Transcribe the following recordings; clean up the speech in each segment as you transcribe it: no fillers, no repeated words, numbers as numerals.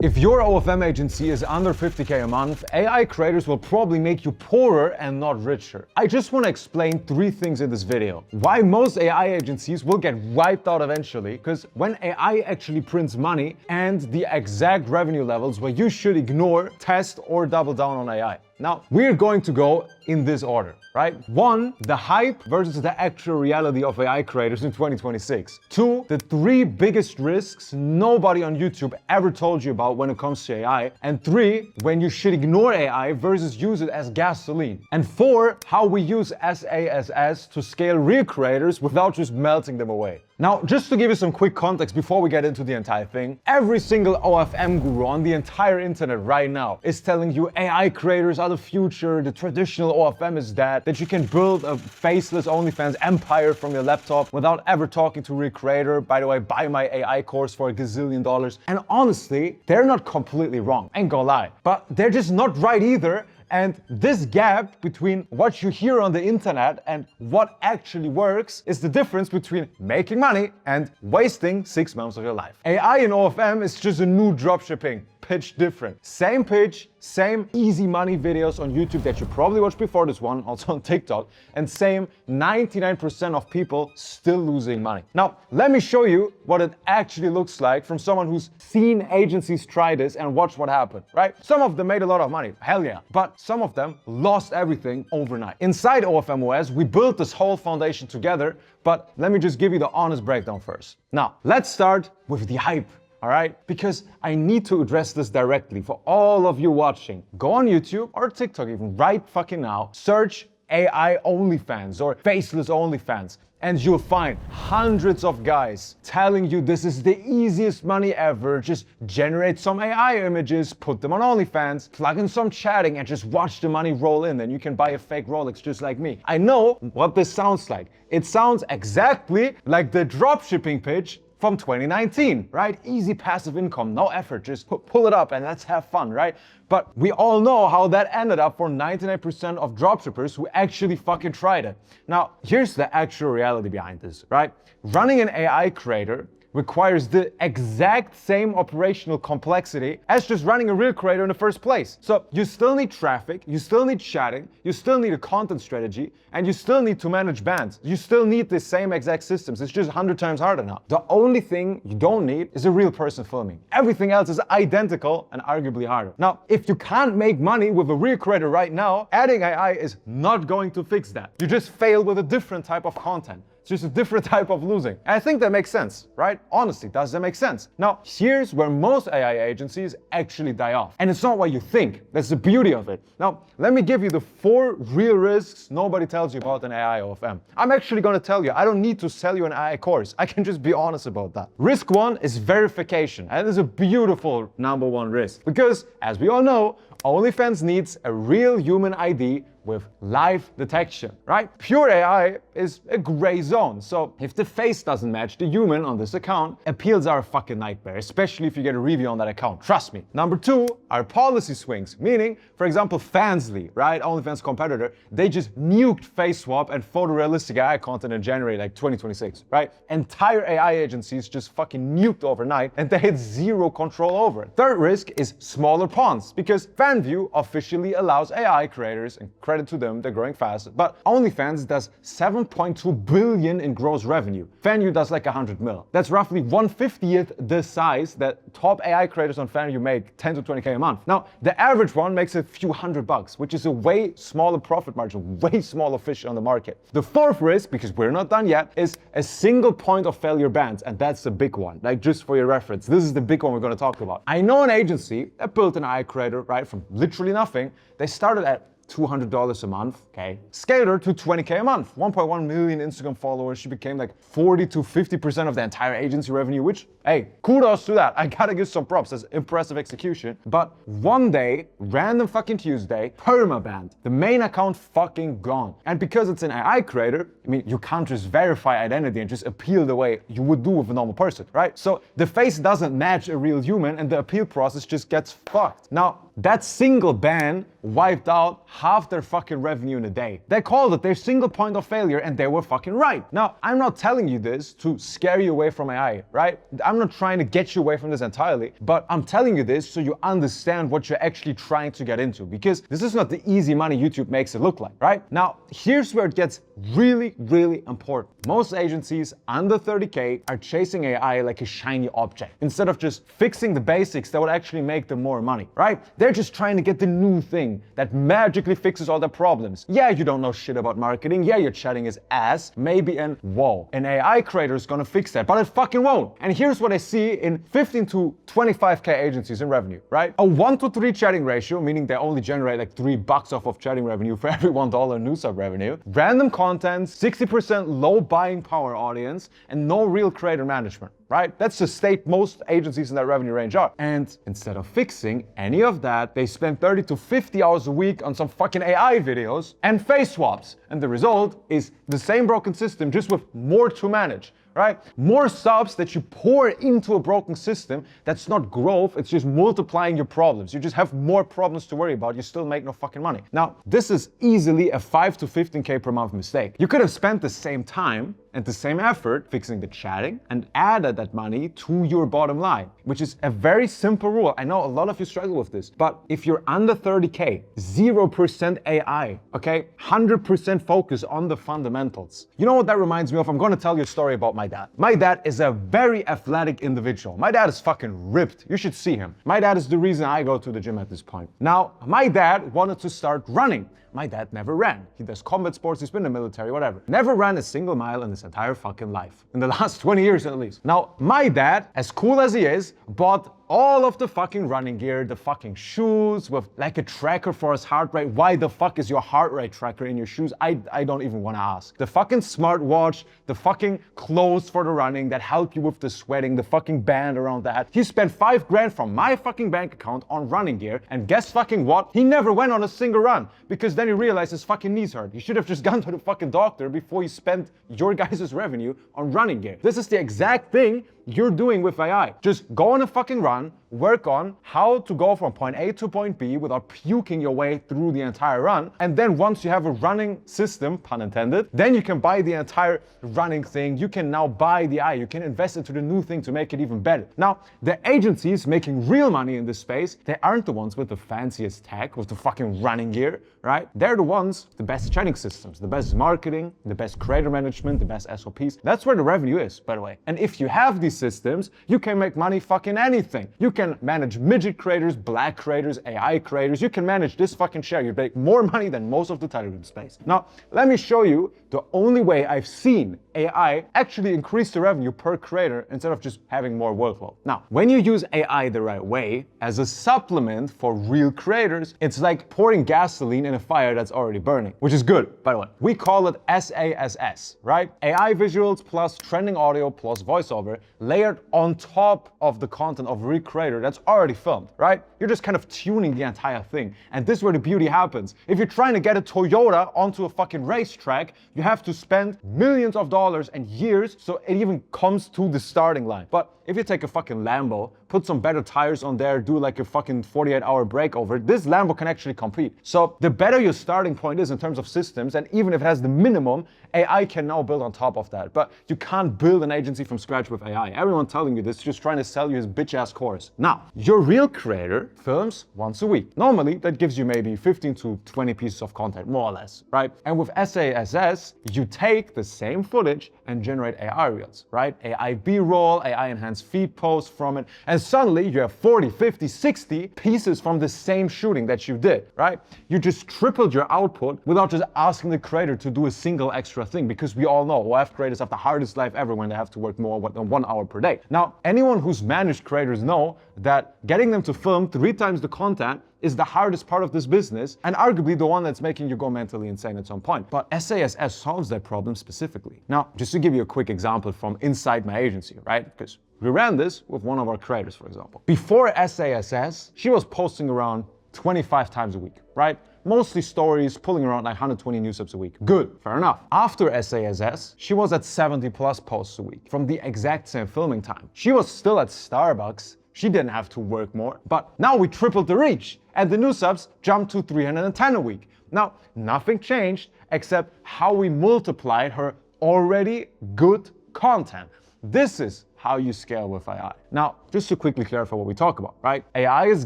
If your OFM agency is under 50K a month, AI creators will probably make you poorer and not richer. I just want to explain 3 things in this video. Why most AI agencies will get wiped out eventually, because when AI actually prints money, and the exact revenue levels where you should ignore, test, or double down on AI. Now, we're going to go in this order, right? 1, the hype versus the actual reality of AI creators in 2026. 2, the 3 biggest risks nobody on YouTube ever told you about when it comes to AI. And 3, when you should ignore AI versus use it as gasoline. And 4, how we use SaaS to scale real creators without just melting them away. Now, just to give you some quick context before we get into the entire thing, every single OFM guru on the entire internet right now is telling you AI creators are the future, the traditional OFM is dead, that you can build a faceless OnlyFans empire from your laptop without ever talking to a real creator. By the way, buy my AI course for $1 gazillion. And honestly, they're not completely wrong, ain't gonna lie, but they're just not right either. And this gap between what you hear on the internet and what actually works is the difference between making money and wasting 6 months of your life. AI in OFM is just a new dropshipping, pitch different. Same pitch, same easy money videos on YouTube that you probably watched before this one, also on TikTok, and same 99% of people still losing money. Now, let me show you what it actually looks like from someone who's seen agencies try this and watched what happened, right? Some of them made a lot of money, hell yeah, but some of them lost everything overnight. Inside OFM OS, we built this whole foundation together, but let me just give you the honest breakdown first. Now, let's start with the hype. All right? Because I need to address this directly for all of you watching. Go on YouTube or TikTok even right fucking now, search AI OnlyFans or faceless OnlyFans, and you'll find hundreds of guys telling you this is the easiest money ever. Just generate some AI images, put them on OnlyFans, plug in some chatting, and just watch the money roll in. Then you can buy a fake Rolex just like me. I know what this sounds like. It sounds exactly like the dropshipping pitch from 2019, right? Easy passive income, no effort, just pull it up and let's have fun, right? But we all know how that ended up for 99% of dropshippers who actually fucking tried it. Now, here's the actual reality behind this, right? Running an AI creator requires the exact same operational complexity as just running a real creator in the first place. So you still need traffic, you still need chatting, you still need a content strategy, and you still need to manage bands. You still need the same exact systems. It's just 100 times harder now. The only thing you don't need is a real person filming. Everything else is identical and arguably harder. Now, if you can't make money with a real creator right now, adding AI is not going to fix that. You just fail with a different type of content. It's just a different type of losing. And I think that makes sense, right? Honestly, does that make sense? Now, here's where most AI agencies actually die off. And it's not what you think. That's the beauty of it. Now, let me give you the 4 real risks nobody tells you about an AI OFM. I'm actually going to tell you. I don't need to sell you an AI course. I can just be honest about that. Risk 1 is verification. And it's a beautiful #1 risk. Because, as we all know, OnlyFans needs a real human ID with live detection, right? Pure AI is a gray zone. So if the face doesn't match the human on this account, appeals are a fucking nightmare, especially if you get a review on that account. Trust me. Number 2 are policy swings, meaning, for example, Fansly, right? OnlyFans competitor, they just nuked face swap and photorealistic AI content in January, like 2026, right? Entire AI agencies just fucking nuked overnight and they had zero control over it. Third risk is smaller ponds, because FanView officially allows AI creators, and credit to them, they're growing fast, but OnlyFans does 7.2 billion in gross revenue. FanView does like 100 mil. That's roughly 1/50th the size that top AI creators on FanView make, 10 to 20K a month. Now, the average one makes a few $100, which is a way smaller profit margin, way smaller fish on the market. The 4th risk, because we're not done yet, is a single point of failure bans, and that's the big one. Like, just for your reference, this is the big one we're going to talk about. I know an agency that built an AI creator, right, from literally nothing. They started at $200 a month, okay? Scaled her to 20K a month, 1.1 million Instagram followers. She became like 40 to 50% of the entire agency revenue, which, hey, kudos to that. I gotta give some props. That's impressive execution. But one day, random fucking Tuesday, perma-banned. The main account fucking gone. And because it's an AI creator, I mean, you can't just verify identity and just appeal the way you would do with a normal person, right? So the face doesn't match a real human and the appeal process just gets fucked. Now, that single ban wiped out half their fucking revenue in a day. They called it their single point of failure and they were fucking right. Now, I'm not telling you this to scare you away from AI, right? I'm not trying to get you away from this entirely, but I'm telling you this so you understand what you're actually trying to get into, because this is not the easy money YouTube makes it look like, right? Now, here's where it gets really, really important. Most agencies under 30K are chasing AI like a shiny object, instead of just fixing the basics that would actually make them more money, right? They're just trying to get the new thing that magically fixes all their problems. Yeah, you don't know shit about marketing. Yeah, your chatting is ass. Maybe whoa, an AI creator is gonna fix that, but it fucking won't. And here's what I see in 15 to 25K agencies in revenue, right? A 1-to-3 chatting ratio, meaning they only generate like $3 off of chatting revenue for every $1 new sub revenue. Random content, 60% low buying power audience, and no real creator management, right? That's the state most agencies in that revenue range are. And instead of fixing any of that, they spend 30 to 50 hours a week on some fucking AI videos and face swaps. And the result is the same broken system, just with more to manage, right? More subs that you pour into a broken system. That's not growth, it's just multiplying your problems. You just have more problems to worry about, you still make no fucking money. Now, this is easily a 5 to 15K per month mistake. You could have spent the same time and the same effort fixing the chatting and added that money to your bottom line, which is a very simple rule. I know a lot of you struggle with this, but if you're under 30K, 0% AI, okay? 100% focus on the fundamentals. You know what that reminds me of? I'm gonna tell you a story about my dad. My dad is a very athletic individual. My dad is fucking ripped. You should see him. My dad is the reason I go to the gym at this point. Now, my dad wanted to start running. My dad never ran. He does combat sports, he's been in the military, whatever. Never ran a single mile in his entire fucking life. In the last 20 years at least. Now, my dad, as cool as he is, bought all of the fucking running gear, the fucking shoes with like a tracker for his heart rate. Why the fuck is your heart rate tracker in your shoes? I don't even want to ask. The fucking smartwatch, the fucking clothes for the running that help you with the sweating, the fucking band around that. He spent $5,000 from my fucking bank account on running gear, and guess fucking what? He never went on a single run, because then he realized his fucking knees hurt. He should have just gone to the fucking doctor before he spent your guys' revenue on running gear. This is the exact thing you're doing with AI. Just go on a fucking run, work on how to go from point A to point B without puking your way through the entire run. And then once you have a running system, pun intended, then you can buy the entire running thing. You can now buy the AI. You can invest into the new thing to make it even better. Now, the agencies making real money in this space, they aren't the ones with the fanciest tech, with the fucking running gear, right? They're the ones, the best training systems, the best marketing, the best creator management, the best SOPs. That's where the revenue is, by the way. And if you have these systems, you can make money fucking anything. You can manage midget creators, black creators, AI creators. You can manage this fucking share. You make more money than most of the Telegram space. Now, let me show you the only way I've seen AI actually increase the revenue per creator instead of just having more workload. Now, when you use AI the right way, as a supplement for real creators, it's like pouring gasoline in a fire that's already burning, which is good, by the way. We call it SaaS, right? AI visuals plus trending audio plus voiceover layered on top of the content of a real creator that's already filmed, right? You're just kind of tuning the entire thing. And this is where the beauty happens. If you're trying to get a Toyota onto a fucking racetrack, you have to spend millions of dollars and years so it even comes to the starting line. But if you take a fucking Lambo, put some better tires on there, do like a fucking 48-hour breakover, this Lambo can actually compete. So the better your starting point is in terms of systems, and even if it has the minimum, AI can now build on top of that. But you can't build an agency from scratch with AI. Everyone telling you this is just trying to sell you his bitch-ass course. Now, your real creator films once a week. Normally, that gives you maybe 15 to 20 pieces of content, more or less, right? And with SaaS, you take the same footage and generate AI reels, right? AI B-roll, AI enhanced feed posts from it, and suddenly you have 40, 50, 60 pieces from the same shooting that you did, right? You just tripled your output without just asking the creator to do a single extra thing, because we all know OF creators have the hardest life ever when they have to work more than 1 hour per day. Now, anyone who's managed creators know that getting them to film 3 times the content is the hardest part of this business, and arguably the one that's making you go mentally insane at some point. But SaaS solves that problem specifically. Now, just to give you a quick example from inside my agency, right? Because we ran this with one of our creators, for example. Before SaaS, she was posting around 25 times a week, right? Mostly stories, pulling around like 120 new subs a week. Good, fair enough. After SaaS, she was at 70 plus posts a week from the exact same filming time. She was still at Starbucks. She didn't have to work more, but now we tripled the reach and the new subs jumped to 310 a week. Now, nothing changed except how we multiplied her already good content. This is how you scale with AI. Now, just to quickly clarify what we talk about, right? AI is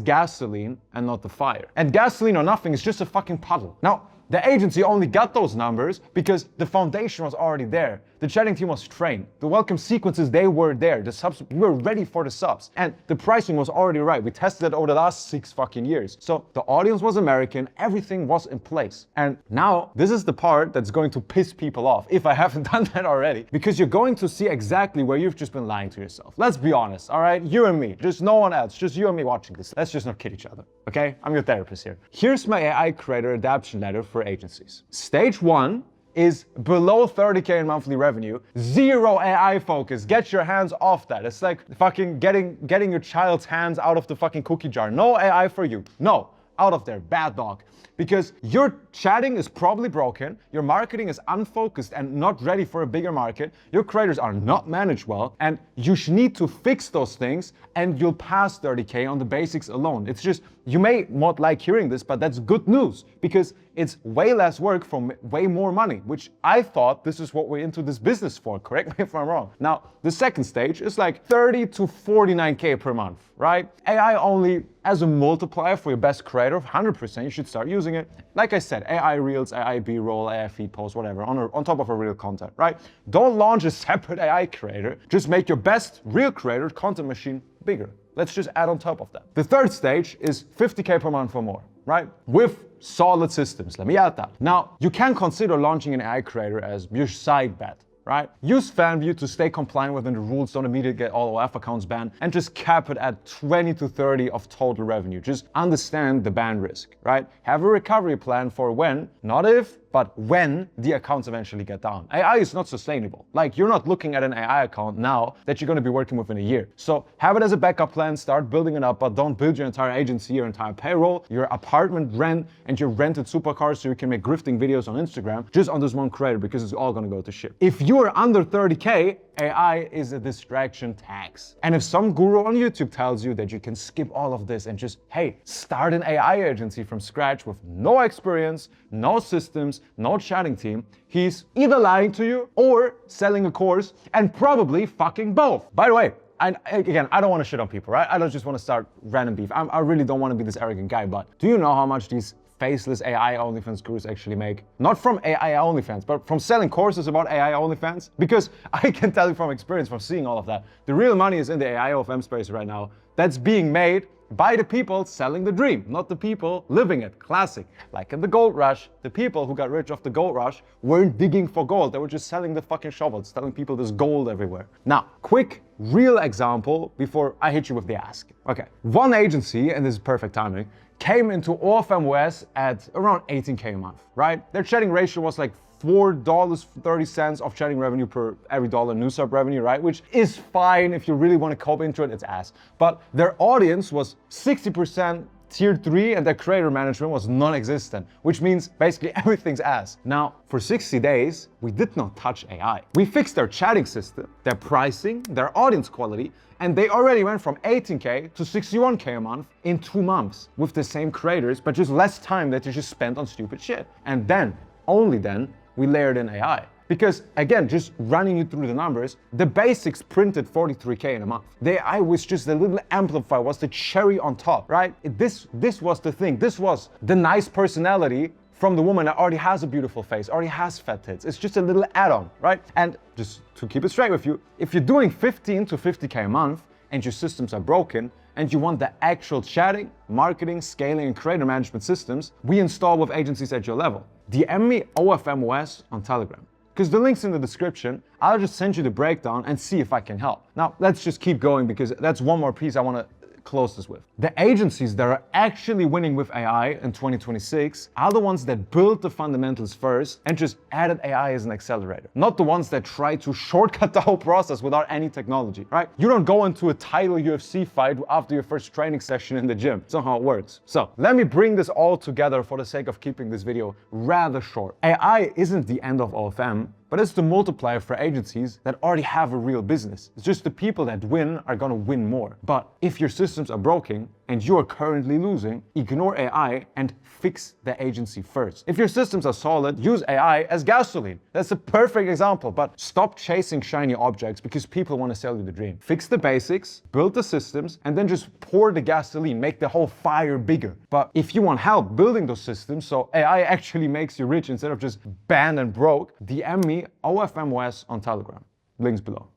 gasoline and not the fire. And gasoline or nothing is just a fucking puddle. Now, the agency only got those numbers because the foundation was already there. The chatting team was trained. The welcome sequences, they were there. The subs, we were ready for the subs. And the pricing was already right. We tested it over the last 6 fucking years. So the audience was American, everything was in place. And now this is the part that's going to piss people off, if I haven't done that already, because you're going to see exactly where you've just been lying to yourself. Let's be honest, all right? You and me, just no one else, just you and me watching this. Let's just not kid each other, okay? I'm your therapist here. Here's my AI creator adaptation letter for agencies. Stage 1 is below 30K in monthly revenue, zero AI focus. Get your hands off that. It's like fucking getting your child's hands out of the fucking cookie jar. No AI for you. No, out of there, bad dog. Because your chatting is probably broken, your marketing is unfocused and not ready for a bigger market, your creators are not managed well, and you need to fix those things, and you'll pass 30K on the basics alone. It's just, you may not like hearing this, but that's good news, because it's way less work for way more money, which I thought this is what we're into this business for. Correct me if I'm wrong. Now, the second stage is like 30 to 49K per month, right? AI only as a multiplier for your best creator of 100%, you should start using it. Like I said, AI Reels, AI B-roll, AI feed posts, whatever, on top of a real content, right? Don't launch a separate AI creator. Just make your best real creator content machine bigger. Let's just add on top of that. The third stage is 50K per month or more, right? With solid systems. Let me add that. Now, you can consider launching an AI creator as your side bet, right? Use FanView to stay compliant within the rules, don't immediately get all OF accounts banned, and just cap it at 20 to 30 of total revenue. Just understand the ban risk, right? Have a recovery plan for when, not if, but when the accounts eventually get down. AI is not sustainable. Like, you're not looking at an AI account now that you're gonna be working with in a year. So have it as a backup plan, start building it up, but don't build your entire agency, your entire payroll, your apartment rent, and your rented supercars so you can make grifting videos on Instagram just on this one creator, because it's all gonna go to shit. If you are under 30K, AI is a distraction tax. And if some guru on YouTube tells you that you can skip all of this and just, hey, start an AI agency from scratch with no experience, no systems, no chatting team, he's either lying to you or selling a course, and probably fucking both. By the way, and again, I don't want to shit on people, right? I don't just want to start random beef. I really don't want to be this arrogant guy, but do you know how much these faceless AI OnlyFans gurus actually make? Not from AI OnlyFans, but from selling courses about AI OnlyFans. Because I can tell you from experience, from seeing all of that, the real money is in the AI OFM space right now. That's being made by the people selling the dream, not the people living it. Classic. Like in the gold rush, the people who got rich off the gold rush weren't digging for gold. They were just selling the fucking shovels, telling people there's gold everywhere. Now, quick, real example before I hit you with the ask. Okay, one agency, and this is perfect timing, came into OFM US at around 18K a month, right? Their chatting ratio was like $4.30 of chatting revenue per every dollar new sub revenue, right? Which is fine if you really want to cope into it, it's ass. But their audience was 60% tier 3 and their creator management was non-existent, which means basically everything's ass. Now, for 60 days, we did not touch AI. We fixed their chatting system, their pricing, their audience quality, and they already went from 18K to 61K a month in 2 months with the same creators, but just less time that you just spent on stupid shit. And then, only then, we layered in AI. Because again, just running you through the numbers, the basics printed 43K in a month. The AI was just a little amplifier, was the cherry on top, right? This was the thing. This was the nice personality from the woman that already has a beautiful face, already has fat tits. It's just a little add-on, right? And just to keep it straight with you, if you're doing 15 to 50K a month and your systems are broken, and you want the actual chatting, marketing, scaling, and creator management systems we install with agencies at your level, DM me OFM OS on Telegram. Because the link's in the description. I'll just send you the breakdown and see if I can help. Now, let's just keep going, because that's one more piece I want to close this with. The agencies that are actually winning with AI in 2026 are the ones that built the fundamentals first and just added AI as an accelerator. Not the ones that try to shortcut the whole process without any technology, right? You don't go into a title UFC fight after your first training session in the gym. It's not how it works. So let me bring this all together for the sake of keeping this video rather short. AI isn't the end of OFM, but it's the multiplier for agencies that already have a real business. It's just the people that win are gonna win more. But if your systems are broken, and you are currently losing, ignore AI and fix the agency first. If your systems are solid, use AI as gasoline. That's a perfect example, but stop chasing shiny objects because people want to sell you the dream. Fix the basics, build the systems, and then just pour the gasoline, make the whole fire bigger. But if you want help building those systems so AI actually makes you rich instead of just banned and broke, DM me OFM on Telegram. Links below.